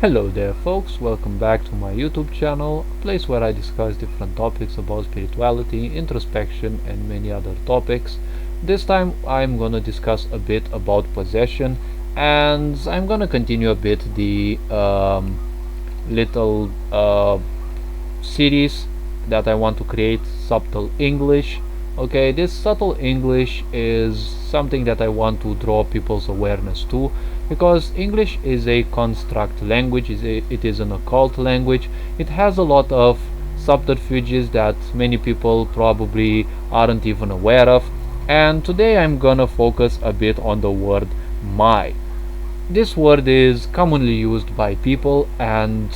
Hello there folks, welcome back to my YouTube channel, a place where I discuss different topics about spirituality, introspection and many other topics. This time I'm gonna discuss a bit about possession, and I'm gonna continue a bit the little series that I want to create, Subtle English. Okay, this subtle English is something that I want to draw people's awareness to, because English is a construct language, it is an occult language. It has a lot of subterfuges that many people probably aren't even aware of, and today I'm gonna focus a bit on the word my. This word is commonly used by people, and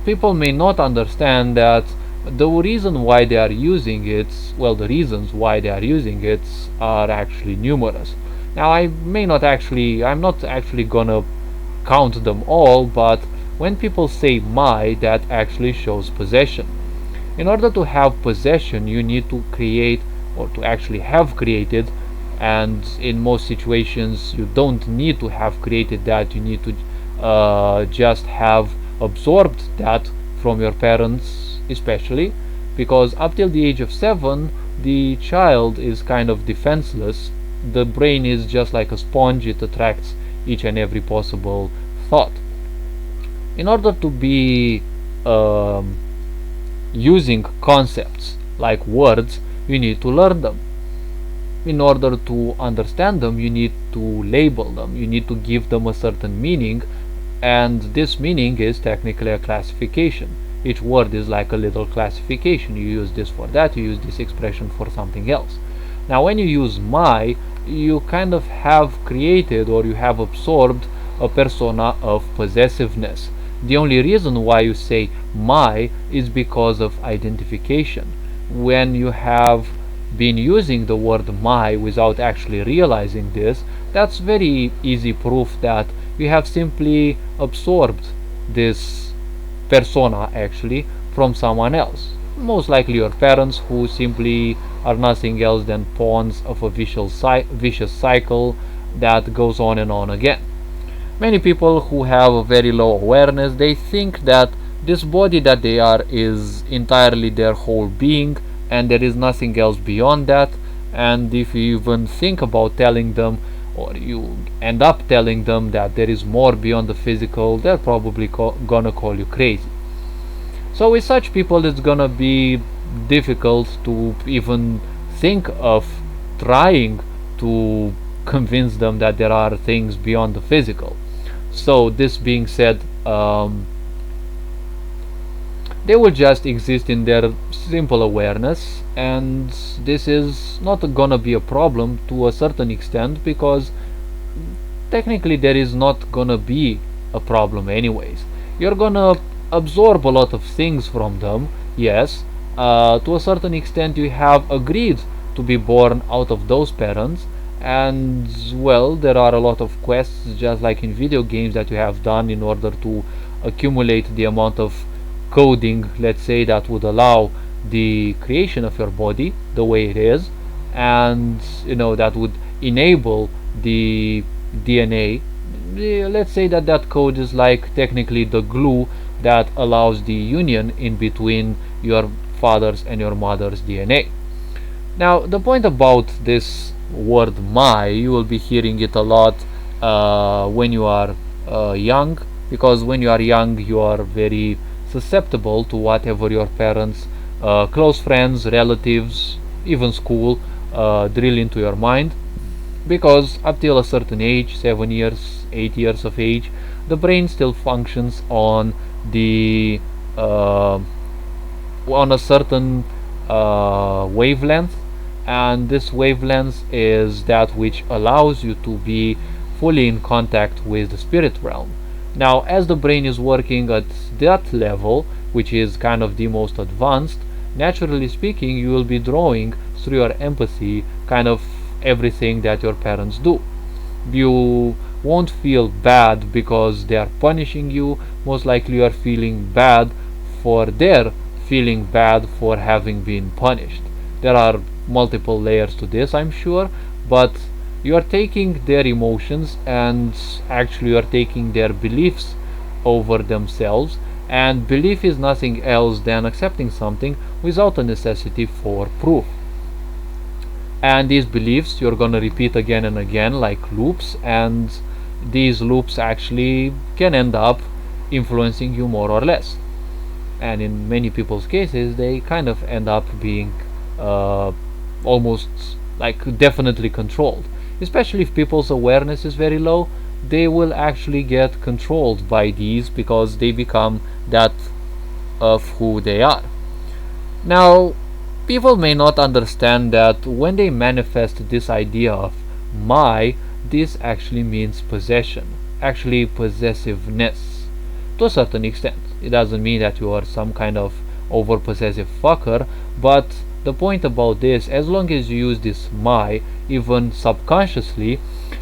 people may not understand that the reason why they are using it, well, the reasons why they are using it are actually numerous. Now, I'm not actually gonna count them all, but when people say my, that actually shows possession. In order to have possession, you need to create, or to actually have created, and in most situations you don't need to have created that, you need to just have absorbed that from your parents, especially because up till the age of 7 the child is kind of defenseless. The brain is just like a sponge, it attracts each and every possible thought. In order to be using concepts like words, you need to learn them. In order to understand them, you need to label them, you need to give them a certain meaning, and this meaning is technically a classification. Each word is like a little classification. You use this for that, you use this expression for something else. Now, when you use my, you kind of have created, or you have absorbed, a persona of possessiveness. The only reason why you say my is because of identification. When you have been using the word my without actually realizing this, that's very easy proof that you have simply absorbed this persona actually from someone else. Most likely your parents, who simply are nothing else than pawns of a vicious cycle that goes on and on again. Many people who have a very low awareness, they think that this body that they are is entirely their whole being, and there is nothing else beyond that. And if you even think about telling them, or you end up telling them, that there is more beyond the physical, they're probably gonna call you crazy. So with such people, it's gonna be difficult to even think of trying to convince them that there are things beyond the physical. So this being said, they will just exist in their simple awareness, and this is not gonna be a problem to a certain extent, because technically there is not gonna be a problem anyways. You're gonna absorb a lot of things from them, yes. To a certain extent you have agreed to be born out of those parents, and well, there are a lot of quests, just like in video games, that you have done in order to accumulate the amount of coding, let's say, that would allow the creation of your body the way it is, and that would enable the DNA. Let's say that that code is like technically the glue that allows the union in between your father's and your mother's DNA. Now, the point about this word my, you will be hearing it a lot when you are young, because when you are young you are very susceptible to whatever your parents, close friends, relatives, even school, drill into your mind, because up till a certain age, 7 years, 8 years of age, the brain still functions on the on a certain wavelength, and this wavelength is that which allows you to be fully in contact with the spirit realm. Now, as the brain is working at that level, which is kind of the most advanced, naturally speaking, you will be drawing through your empathy kind of everything that your parents do. You won't feel bad because they are punishing you. Most likely you are feeling bad for their feeling bad for having been punished. There are multiple layers to this, I'm sure, but you are taking their emotions, and actually you are taking their beliefs over themselves, and belief is nothing else than accepting something without a necessity for proof. And these beliefs you're gonna repeat again and again like loops, and these loops actually can end up influencing you more or less. And in many people's cases, they kind of end up being almost like definitely controlled. Especially if people's awareness is very low, they will actually get controlled by these because they become that of who they are. Now, people may not understand that when they manifest this idea of my, this actually means possession, actually possessiveness, to a certain extent. It doesn't mean that you are some kind of over possessive fucker, but the point about this, as long as you use this my, even subconsciously,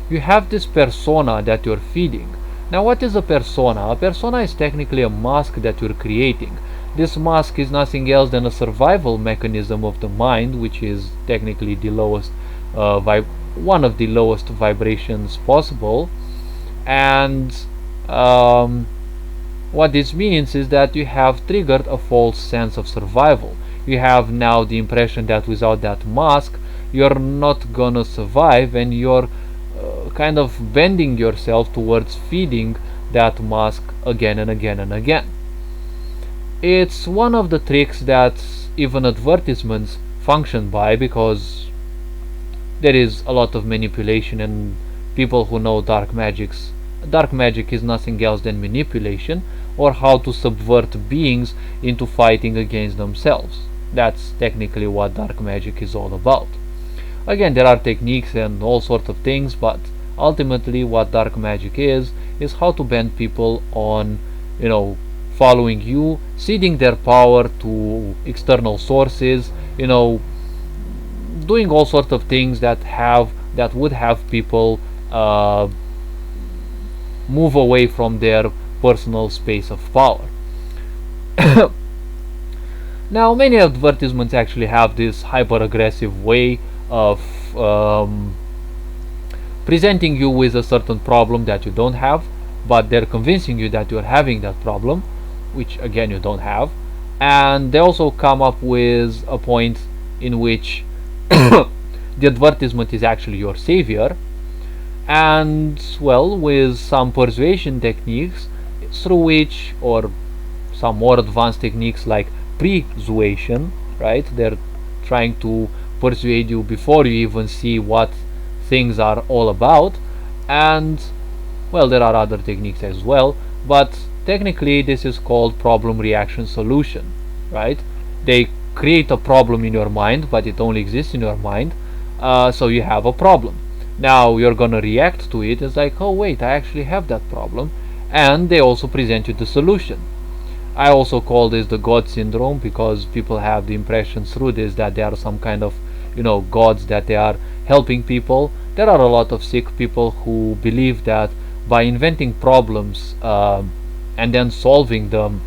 you have this persona that you're feeding. Now, what is a persona? A persona is technically a mask that you're creating. This mask is nothing else than a survival mechanism of the mind, which is technically the lowest, one of the lowest vibrations possible. And what this means is that you have triggered a false sense of survival. You have now the impression that without that mask, you're not gonna survive, and you're kind of bending yourself towards feeding that mask again and again and again. It's one of the tricks that even advertisements function by, because there is a lot of manipulation, and people who know dark magic is nothing else than manipulation, or how to subvert beings into fighting against themselves. That's technically what dark magic is all about. Again, there are techniques and all sorts of things, but ultimately what dark magic is how to bend people on, following you, ceding their power to external sources, doing all sorts of things that would have people move away from their personal space of power. Now, many advertisements actually have this hyper-aggressive way of presenting you with a certain problem that you don't have, but they're convincing you that you're having that problem, which again you don't have. And they also come up with a point in which the advertisement is actually your savior, and well, with some persuasion techniques through which, or some more advanced techniques like persuasion, right? They're trying to persuade you before you even see what things are all about. And well, there are other techniques as well, but technically this is called problem reaction solution, right? They create a problem in your mind, but it only exists in your mind, so you have a problem. Now you're gonna react to it. It's like, oh wait, I actually have that problem, and they also present you the solution. I also call this the God syndrome, because people have the impression through this that they are some kind of, gods, that they are helping people. There are a lot of sick people who believe that by inventing problems and then solving them,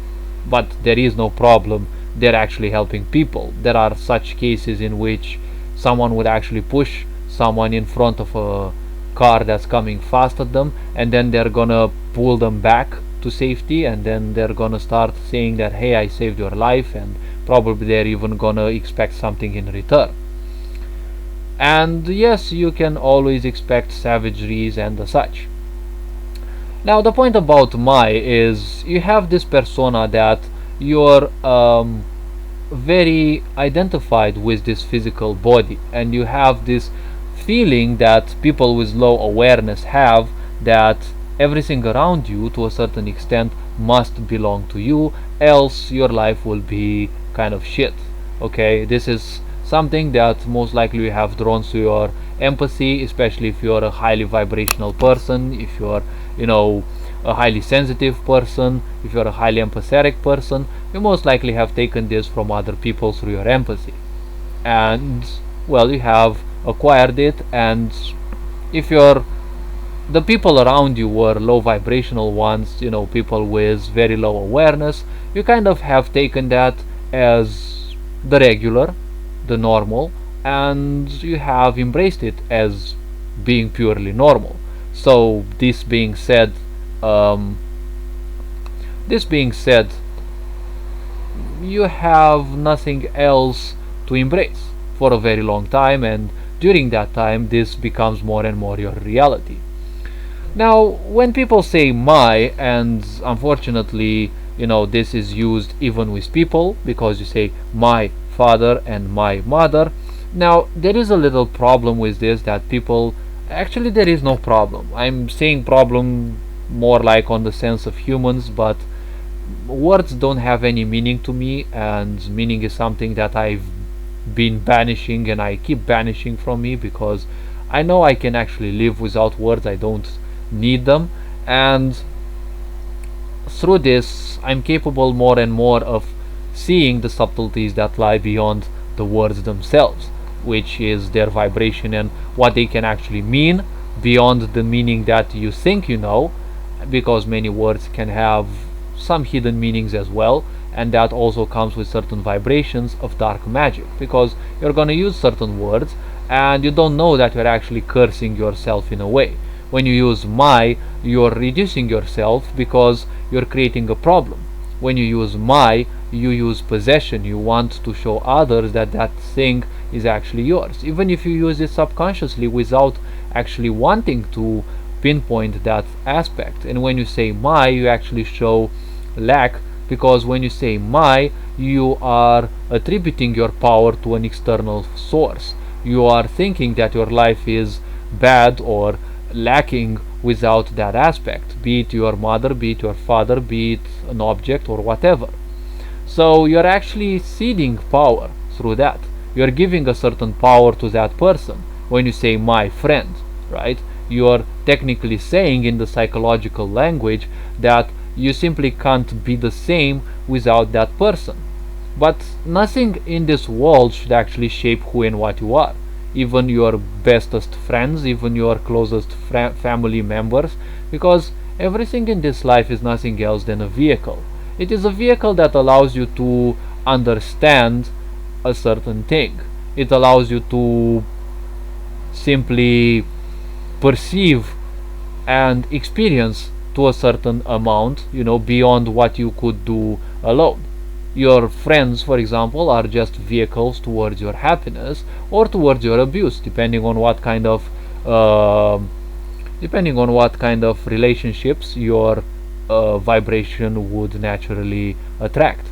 but there is no problem, they're actually helping people. There are such cases in which someone would actually push someone in front of a car that's coming fast at them, and then they're gonna pull them back to safety, and then they're gonna start saying that, hey, I saved your life, and probably they're even gonna expect something in return. And yes, you can always expect savageries and the such. Now, the point about my is you have this persona that you're very identified with this physical body, and you have this feeling that people with low awareness have, that everything around you to a certain extent must belong to you, else your life will be kind of shit. Okay, this is something that most likely you have drawn to your empathy, especially if you're a highly vibrational person, if you're a highly sensitive person, if you're a highly empathetic person. You most likely have taken this from other people through your empathy, and well, you have acquired it. And if the people around you were low vibrational ones, people with very low awareness, you kind of have taken that as the regular, the normal, and you have embraced it as being purely normal. So this being said, This being said, you have nothing else to embrace for a very long time, and during that time this becomes more and more your reality. Now, when people say my, and unfortunately, this is used even with people, because you say my father and my mother. Now, there is a little problem with this, that people, actually there is no problem. I'm saying problem more like on the sense of humans, but words don't have any meaning to me, and meaning is something that I've been banishing and I keep banishing from me, because I know I can actually live without words. I don't need them, and through this I'm capable more and more of seeing the subtleties that lie beyond the words themselves, which is their vibration and what they can actually mean beyond the meaning that you think you know, because many words can have some hidden meanings as well, and that also comes with certain vibrations of dark magic, because you're going to use certain words and you don't know that you're actually cursing yourself in a way. When you use my, you're reducing yourself because you're creating a problem. When you use my, you use possession. You want to show others that that thing is actually yours, even if you use it subconsciously without actually wanting to pinpoint that aspect. And when you say my, you actually show lack, because when you say my, you are attributing your power to an external source. You are thinking that your life is bad or lacking without that aspect, be it your mother, be it your father, be it an object or whatever. So you're actually ceding power through that. You're giving a certain power to that person. When you say my friend, right, you're technically saying in the psychological language that you simply can't be the same without that person. But nothing in this world should actually shape who and what you are. Even your bestest friends, even your closest family members, because everything in this life is nothing else than a vehicle. It is a vehicle that allows you to understand a certain thing. It allows you to simply perceive and experience to a certain amount, beyond what you could do alone. Your friends, for example, are just vehicles towards your happiness or towards your abuse, depending on what kind of relationships your vibration would naturally attract.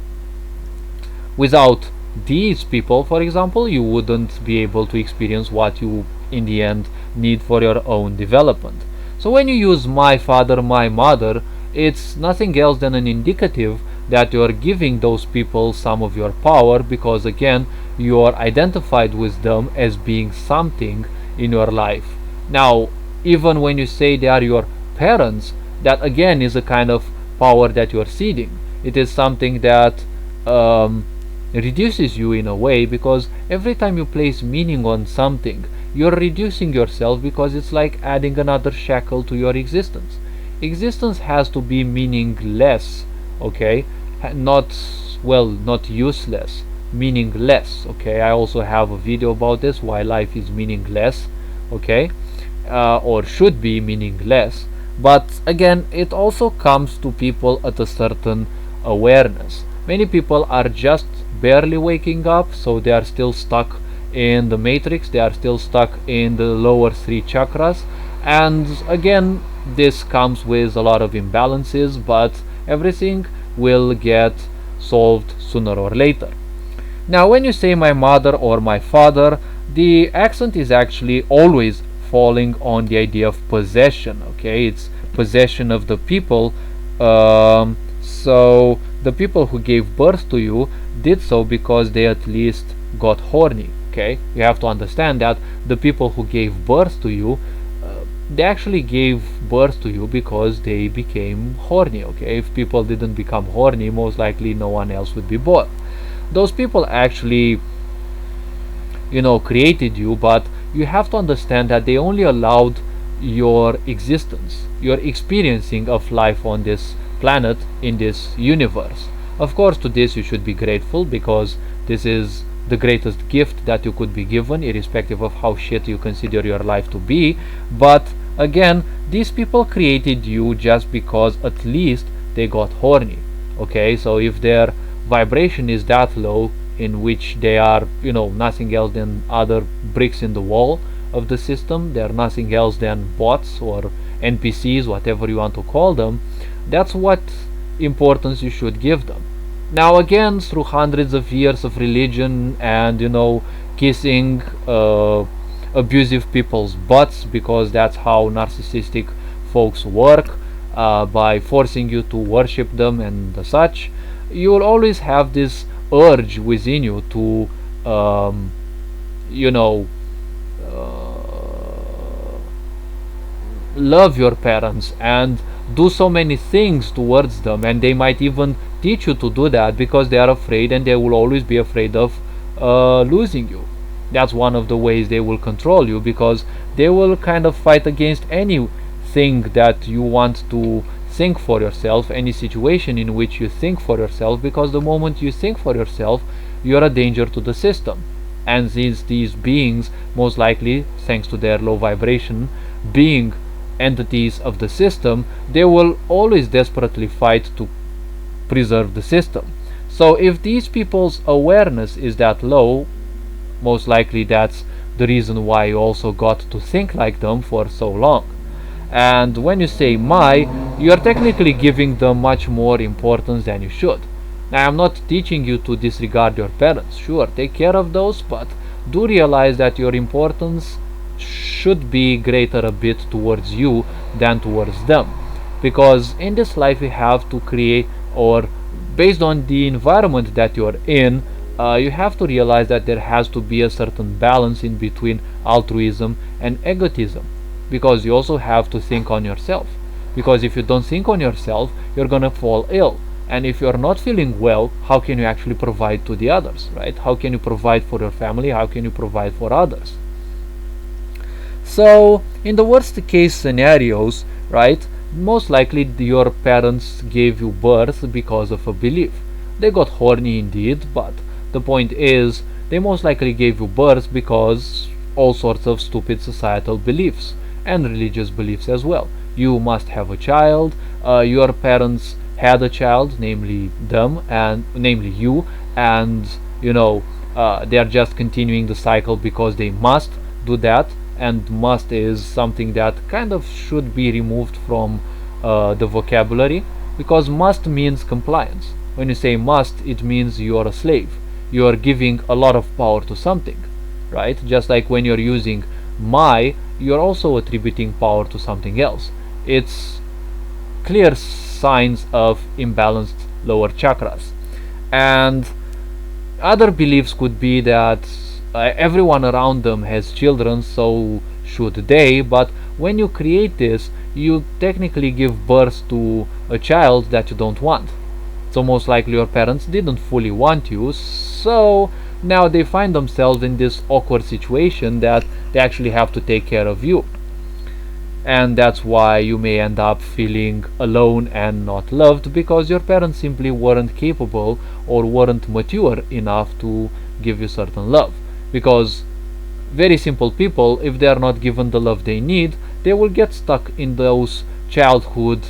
Without these people, for example, you wouldn't be able to experience what you in the end need for your own development. So when you use my father, my mother, it's nothing else than an indicative that you are giving those people some of your power, because again you are identified with them as being something in your life. Now, even when you say they are your parents, that again is a kind of power that you are ceding. It is something that reduces you in a way, because every time you place meaning on something, you're reducing yourself, because it's like adding another shackle to your existence. Existence has to be meaningless, okay? Not useless, meaningless, okay? I also have a video about this, why life is meaningless, okay? Or should be meaningless. But again, it also comes to people at a certain awareness. Many people are just barely waking up, so they are still stuck in the matrix, they are still stuck in the lower three chakras, and again this comes with a lot of imbalances, but everything will get solved sooner or later. Now, when you say my mother or my father, the accent is actually always falling on the idea of possession, okay? It's possession of the people. So the people who gave birth to you did so because they at least got horny, okay? You have to understand that the people who gave birth to you, they actually gave birth to you because they became horny, okay? If people didn't become horny, most likely no one else would be born. Those people actually, created you, but you have to understand that they only allowed your existence, your experiencing of life on this planet, in this universe. Of course, to this you should be grateful, because this is the greatest gift that you could be given, irrespective of how shit you consider your life to be. But again, these people created you just because at least they got horny. Okay, so if their vibration is that low, in which they are, nothing else than other bricks in the wall of the system, they're nothing else than bots or NPCs, whatever you want to call them, that's what importance you should give them. Now again, through hundreds of years of religion and kissing abusive people's butts, because that's how narcissistic folks work, by forcing you to worship them and such, you will always have this urge within you to you know love your parents and do so many things towards them, and they might even teach you to do that because they are afraid, and they will always be afraid of losing you. That's one of the ways they will control you, because they will kind of fight against anything that you want to think for yourself, any situation in which you think for yourself, because the moment you think for yourself, you're a danger to the system. And since these beings, most likely thanks to their low vibration, being entities of the system, they will always desperately fight to preserve the system. So if these people's awareness is that low, most likely that's the reason why you also got to think like them for so long. And when you say my, you are technically giving them much more importance than you should. Now, I'm not teaching you to disregard your parents. Sure, take care of those, but do realize that your importance should be greater a bit towards you than towards them. Because in this life you have to create, or based on the environment that you're in, you have to realize that there has to be a certain balance in between altruism and egotism. Because you also have to think on yourself. Because if you don't think on yourself, you're gonna fall ill. And if you're not feeling well, how can you actually provide to the others, right? How can you provide for your family? How can you provide for others? So, in the worst case scenarios, right, most likely your parents gave you birth because of a belief. They got horny indeed, but the point is, they most likely gave you birth because all sorts of stupid societal beliefs and religious beliefs as well. You must have a child, your parents had a child, namely them, and namely you, and they are just continuing the cycle because they must do that, and must is something that kind of should be removed from the vocabulary, because must means compliance. When you say must, it means you are a slave. You are giving a lot of power to something, right? Just like when you're using my, you're also attributing power to something else. It's clear signs of imbalanced lower chakras. And other beliefs could be that everyone around them has children, so should they, but when you create this, you technically give birth to a child that you don't want. So most likely your parents didn't fully want you, so now they find themselves in this awkward situation that they actually have to take care of you. And that's why you may end up feeling alone and not loved, because your parents simply weren't capable or weren't mature enough to give you certain love. Because very simple people, if they are not given the love they need, they will get stuck in those childhood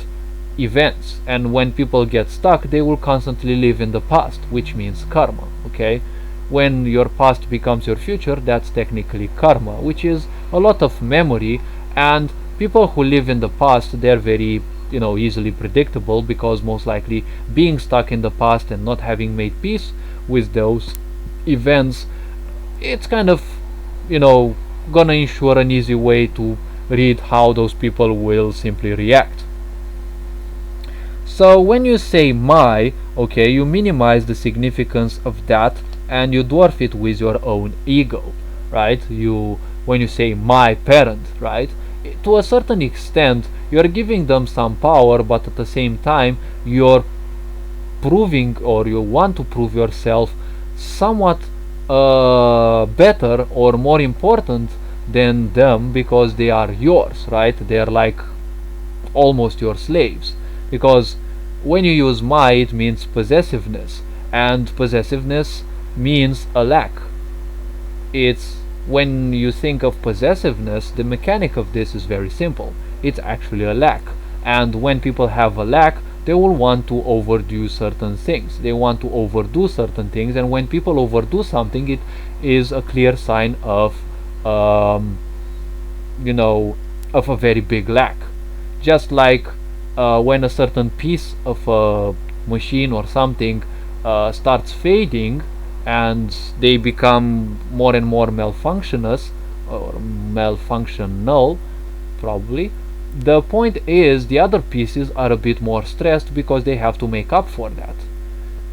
events. And when people get stuck, they will constantly live in the past, which means karma. Okay, when your past becomes your future, that's technically karma, which is a lot of memory. And people who live in the past, they're very easily predictable, because most likely being stuck in the past and not having made peace with those events, it's kind of gonna ensure an easy way to read how those people will simply react. So when you say my, okay, you minimize the significance of that and you dwarf it with your own ego, right? When you say my parent, right, to a certain extent you're giving them some power, but at the same time you're proving, or you want to prove yourself somewhat better or more important than them, because they are yours, right? They're like almost your slaves. Because when you use my, it means possessiveness, and possessiveness means a lack. It's when you think of possessiveness, the mechanic of this is very simple. It's actually a lack. And when people have a lack, they will want to overdo certain things. They want to overdo certain things, and when people overdo something, it is a clear sign of um, you know, of a very big lack. Just like when a certain piece of a machine or something starts fading and they become more and more malfunctionous or malfunctional, probably, the point is the other pieces are a bit more stressed because they have to make up for that.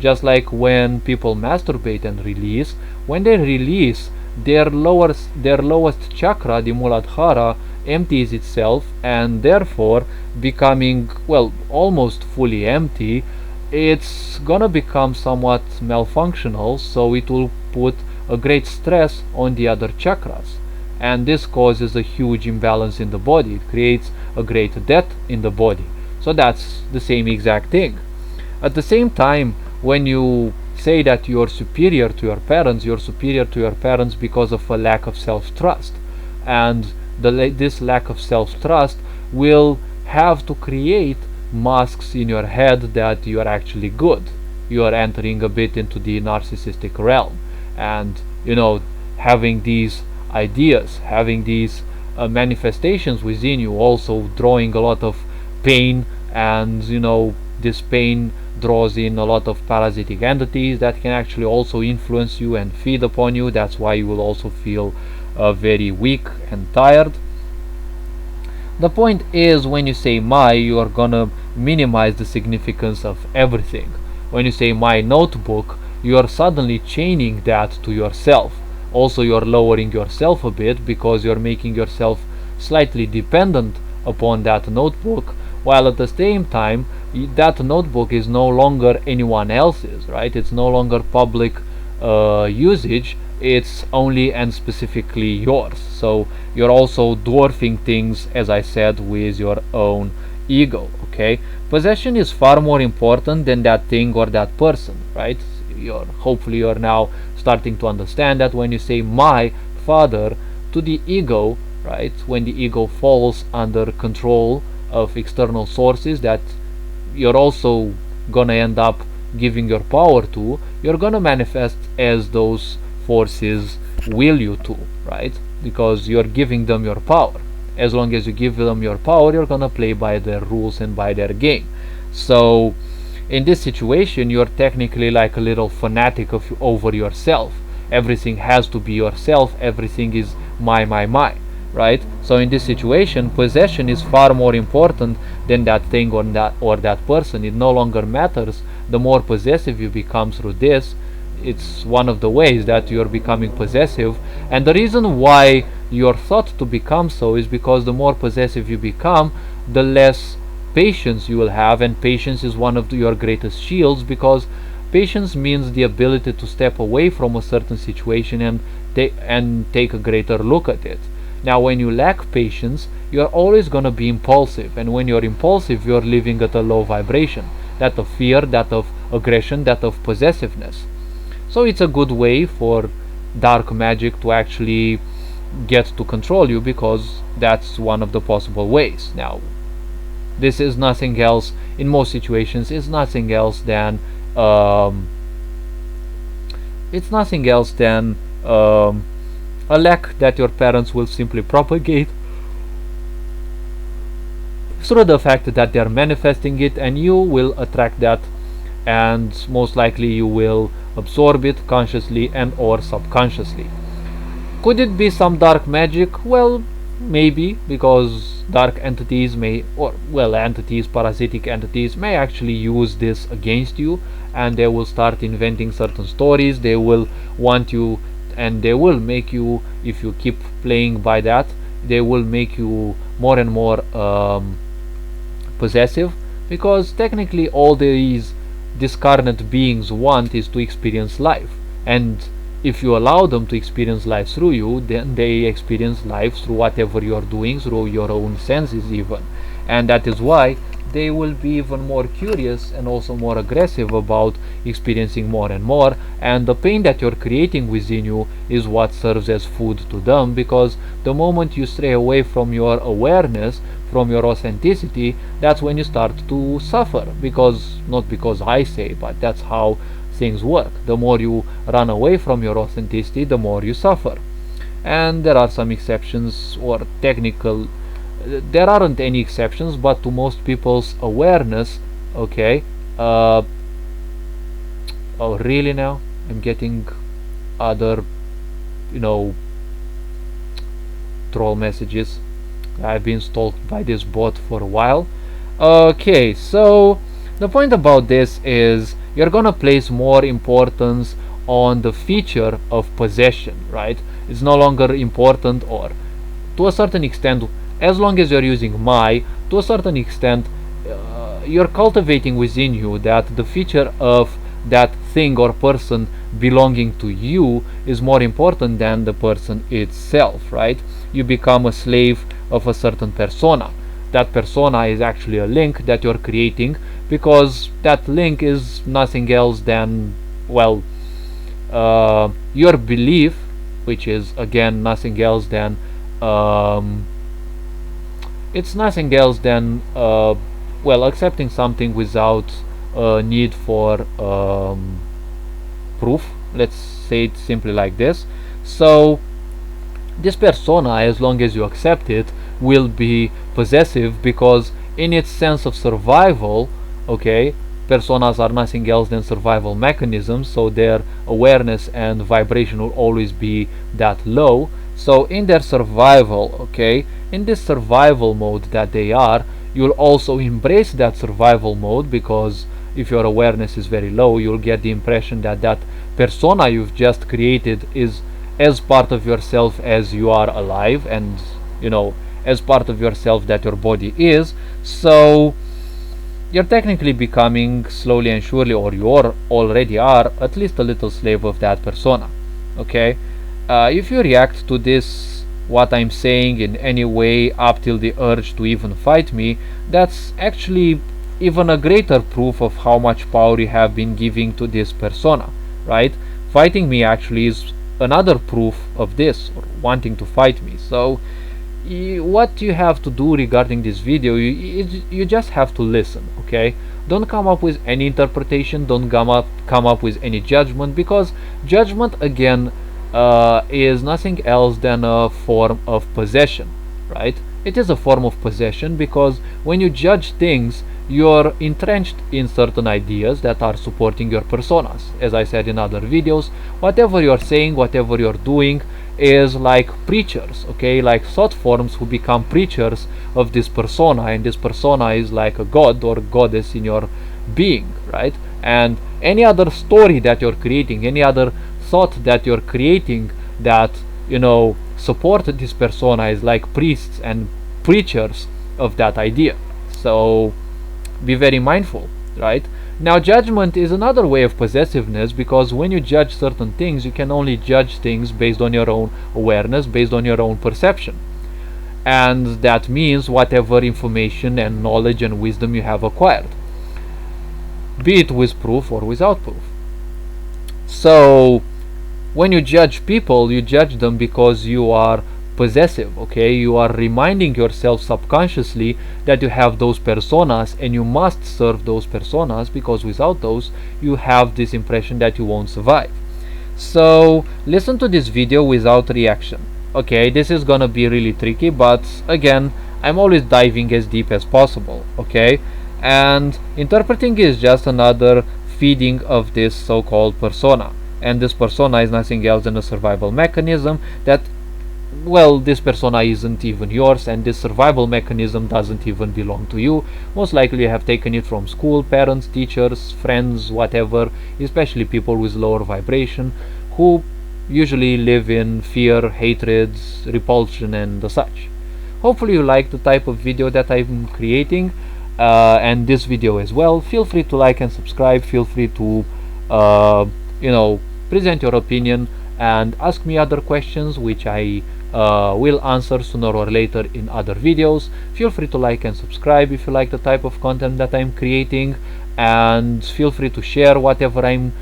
Just like when people masturbate and release, when they release, their lowest chakra, the Muladhara, empties itself, and therefore becoming, well, almost fully empty, it's gonna become somewhat malfunctional, so it will put a great stress on the other chakras, and this causes a huge imbalance in the body. It creates a great death in the body. So that's the same exact thing. At the same time, when you say that you're superior to your parents, you're superior to your parents because of a lack of self-trust, and this lack of self-trust will have to create masks in your head that you are actually good. You are entering a bit into the narcissistic realm, and having these ideas, having these manifestations within you, also drawing a lot of pain, and this pain draws in a lot of parasitic entities that can actually also influence you and feed upon you. That's why you will also feel very weak and tired. The point is, when you say my, you are gonna minimize the significance of everything. When you say my notebook, you are suddenly chaining that to yourself. Also, you're lowering yourself a bit because you're making yourself slightly dependent upon that notebook, while at the same time that notebook is no longer anyone else's, right? It's no longer public usage. It's only and specifically yours. So you're also dwarfing things, as I said, with your own ego. Okay, possession is far more important than that thing or that person, right? Hopefully you're now starting to understand that when you say my father to the ego, right, when the ego falls under control of external sources that you're also gonna end up giving your power to, you're gonna manifest as those forces will you to, right? Because you're giving them your power. As long as you give them your power, you're gonna play by their rules and by their game. So in this situation, you're technically like a little fanatic over yourself. Everything has to be yourself. Everything is my, right? So in this situation, possession is far more important than that thing or that person. It no longer matters. The more possessive you become through this, it's one of the ways that you're becoming possessive. And the reason why you're thought to become so is because the more possessive you become, the less patience you will have, and patience is one of your greatest shields, because patience means the ability to step away from a certain situation and take a greater look at it. Now, when you lack patience, you're always going to be impulsive, and when you're impulsive, you're living at a low vibration, that of fear, that of aggression, that of possessiveness. So it's a good way for dark magic to actually get to control you, because that's one of the possible ways. Now, this is nothing else, in most situations, is nothing else than a lack that your parents will simply propagate through the fact that they are manifesting it, and you will attract that, and most likely you will absorb it consciously and or subconsciously. Could it be some dark magic? Well, maybe, because dark entities parasitic entities may actually use this against you, and they will start inventing certain stories. They will want you, and they will make you, if you keep playing by that, they will make you more and more possessive, because technically all these discarnate beings want is to experience life, and if you allow them to experience life through you, then they experience life through whatever you're doing, through your own senses even. And that is why they will be even more curious and also more aggressive about experiencing more and more, and the pain that you're creating within you is what serves as food to them, because the moment you stray away from your awareness, from your authenticity, that's when you start to suffer. Because, not because I say, but that's how things work. The more you run away from your authenticity, the more you suffer. And there are some exceptions, or technical, there aren't any exceptions, but to most people's awareness, okay. Oh, really? Now I'm getting other, troll messages. I've been stalked by this bot for a while. Okay, so the point about this is you're gonna place more importance on the feature of possession, right? It's no longer important, or to a certain extent, as long as you're using my, to a certain extent, you're cultivating within you that the feature of that thing or person belonging to you is more important than the person itself, right? You become a slave of a certain persona. That persona is actually a link that you're creating, because that link is nothing else than, well, your belief, which is again nothing else than it's nothing else than well, accepting something without need for proof. Let's say it simply like this. So this persona, as long as you accept it, will be possessive, because in its sense of survival, okay, personas are nothing else than survival mechanisms, so their awareness and vibration will always be that low. So in their survival, okay, in this survival mode that they are, you'll also embrace that survival mode, because if your awareness is very low, you'll get the impression that that persona you've just created is as part of yourself as you are alive, and as part of yourself that your body is. So you're technically becoming slowly and surely, or you already are, at least a little slave of that persona. Okay, if you react to this, what I'm saying, in any way up till the urge to even fight me, that's actually even a greater proof of how much power you have been giving to this persona, right? Fighting me actually is another proof of this, or wanting to fight me. So what you have to do regarding this video, you just have to listen, okay? Don't come up with any interpretation, don't come up with any judgment, because judgment, again, is nothing else than a form of possession, right? It is a form of possession, because when you judge things, you're entrenched in certain ideas that are supporting your personas. As I said in other videos, whatever you're saying, whatever you're doing, is like preachers, okay, like thought forms who become preachers of this persona, and this persona is like a god or goddess in your being, right? And any other story that you're creating, any other thought that you're creating that support this persona, is like priests and preachers of that idea. So be very mindful, right? Now, judgment is another way of possessiveness, because when you judge certain things, you can only judge things based on your own awareness, based on your own perception. And that means whatever information and knowledge and wisdom you have acquired, be it with proof or without proof. So when you judge people, you judge them because you are possessive, okay? You are reminding yourself subconsciously that you have those personas, and you must serve those personas, because without those, you have this impression that you won't survive. So listen to this video without reaction, okay? This is gonna be really tricky, but again, I'm always diving as deep as possible, okay? And interpreting is just another feeding of this so-called persona, and this persona is nothing else than a survival mechanism that, well, this persona isn't even yours, and this survival mechanism doesn't even belong to you. Most likely you have taken it from school, parents, teachers, friends, whatever, especially people with lower vibration, who usually live in fear, hatred, repulsion, and such. Hopefully you like the type of video that I'm creating, and this video as well. Feel free to like and subscribe, feel free to present your opinion and ask me other questions, which I will answer sooner or later in other videos. Feel free to like and subscribe if you like the type of content that I'm creating, and feel free to share whatever I'm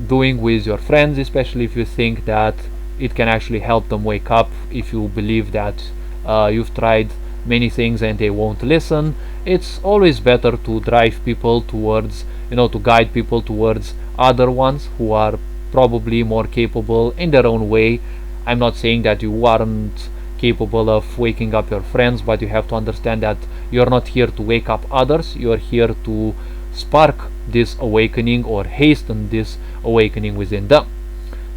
doing with your friends, especially if you think that it can actually help them wake up, if you believe that you've tried many things and they won't listen. It's always better to drive people towards, to guide people towards other ones who are probably more capable in their own way. I'm not saying that you aren't capable of waking up your friends, but you have to understand that you're not here to wake up others, you're here to spark this awakening or hasten this awakening within them.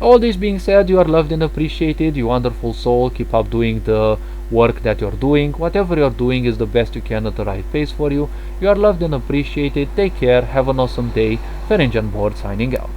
All this being said, you are loved and appreciated, you wonderful soul. Keep up doing the work that you're doing. Whatever you're doing is the best you can at the right pace for you. You are loved and appreciated. Take care. Have an awesome day. Ferenc Jan Board signing out.